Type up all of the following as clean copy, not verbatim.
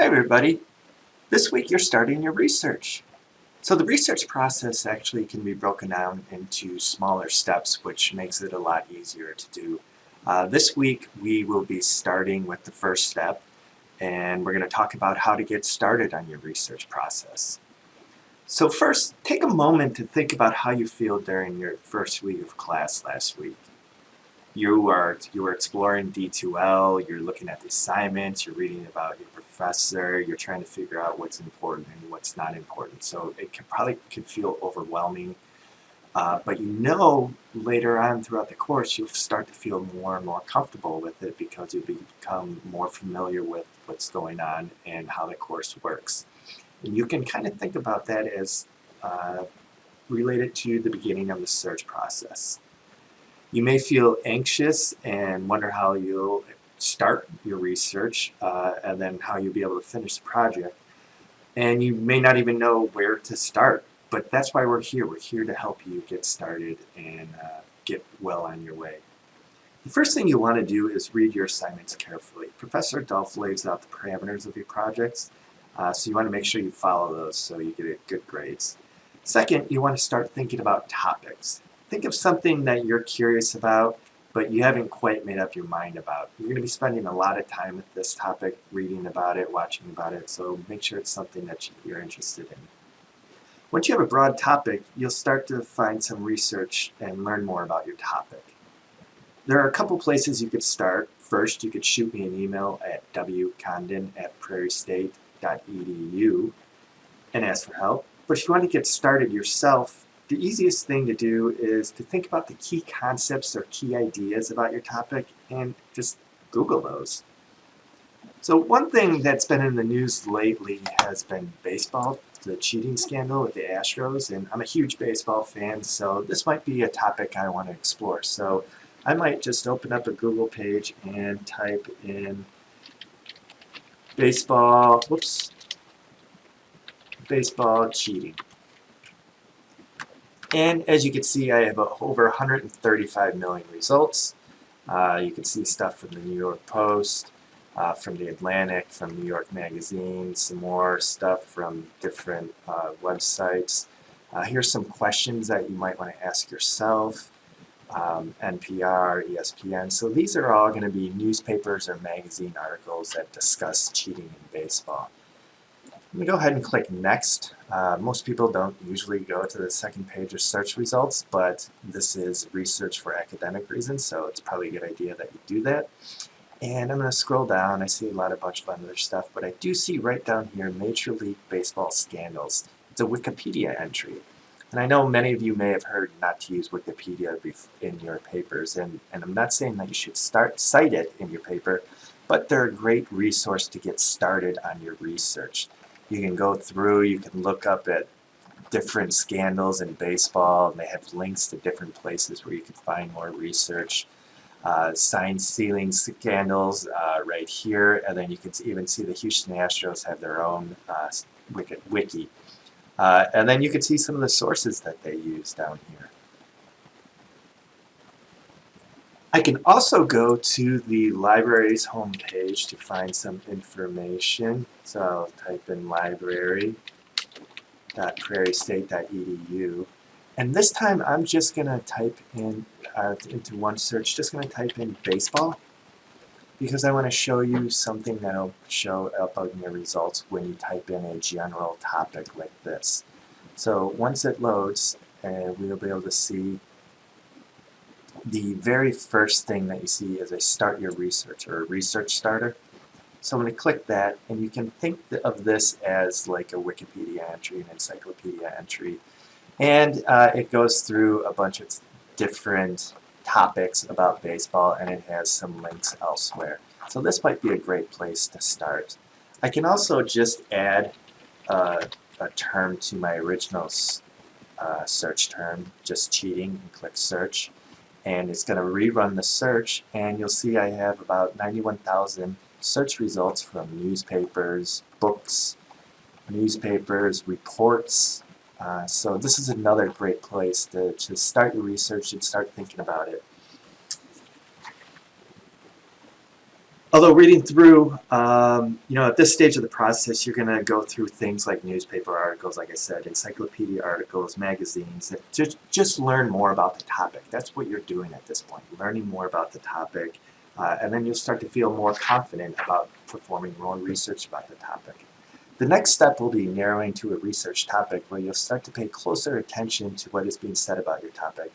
Hi everybody. This week you're starting your research. So the research process actually can be broken down into smaller steps, which makes it a lot easier to do. This week we will be starting with the first step, and we're going to talk about how to get started on your research process. So first, take a moment to think about how you feel during your first week of class last week. You were exploring D2L, you're looking at the assignments, you're reading about your professor, you're trying to figure out what's important and what's not important. So it probably could feel overwhelming, but later on throughout the course you'll start to feel more and more comfortable with it because you'll become more familiar with what's going on and how the course works. And you can kind of think about that as related to the beginning of the search process. You may feel anxious and wonder how you'll start your research and then how you'll be able to finish the project. And you may not even know where to start, but that's why we're here. We're here to help you get started and get well on your way. The first thing you want to do is read your assignments carefully. Professor Dolph lays out the parameters of your projects, so you want to make sure you follow those so you get good grades. Second, you want to start thinking about topics. Think of something that you're curious about, but you haven't quite made up your mind about. You're going to be spending a lot of time with this topic, reading about it, watching about it, so make sure it's something that you're interested in. Once you have a broad topic, you'll start to find some research and learn more about your topic. There are a couple places you could start. First, you could shoot me an email at wcondon@prairiestate.edu and ask for help. But if you want to get started yourself, the easiest thing to do is to think about the key concepts or key ideas about your topic and just Google those. So one thing that's been in the news lately has been baseball, the cheating scandal with the Astros, and I'm a huge baseball fan, so this might be a topic I want to explore. So I might just open up a Google page and type in baseball cheating. And as you can see, I have over 135 million results. You can see stuff from the New York Post, from the Atlantic, from New York Magazine, some more stuff from different websites. Here's some questions that you might want to ask yourself. NPR, ESPN. So these are all going to be newspapers or magazine articles that discuss cheating in baseball. I'm going to go ahead and click Next. Most people don't usually go to the second page of search results, but this is research for academic reasons, so it's probably a good idea that you do that. And I'm going to scroll down. I see a bunch of other stuff, but I do see right down here Major League Baseball scandals. It's a Wikipedia entry. And I know many of you may have heard not to use Wikipedia in your papers, and I'm not saying that you should cite it in your paper, but they're a great resource to get started on your research. You can go through, you can look up at different scandals in baseball, and they have links to different places where you can find more research. Sign stealing scandals right here, and then you can even see the Houston Astros have their own wiki. And then you can see some of the sources that they use down here. I can also go to the library's homepage to find some information. So I'll type in library.prairiestate.edu. And this time I'm just going to type in, into one search, just going to type in baseball, because I want to show you something that will show up in your results when you type in a general topic like this. So once it loads, we'll be able to see the very first thing that you see is a start your research, or a research starter. So I'm going to click that, and you can think of this as like a Wikipedia entry, an encyclopedia entry. And it goes through a bunch of different topics about baseball, and it has some links elsewhere. So this might be a great place to start. I can also just add a term to my original search term, just cheating, and click search. And it's going to rerun the search, and you'll see I have about 91,000 search results from newspapers, books, reports. So this is another great place to start your research and start thinking about it. Although reading through, at this stage of the process, you're going to go through things like newspaper articles, like I said, encyclopedia articles, magazines, that just learn more about the topic. That's what you're doing at this point, learning more about the topic, and then you'll start to feel more confident about performing more research about the topic. The next step will be narrowing to a research topic where you'll start to pay closer attention to what is being said about your topic.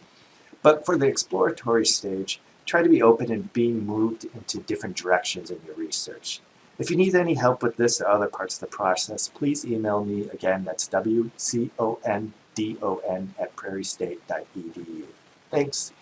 But for the exploratory stage, try to be open and being moved into different directions in your research. If you need any help with this or other parts of the process, please email me. Again, that's wcondon@prairiestate.edu. Thanks.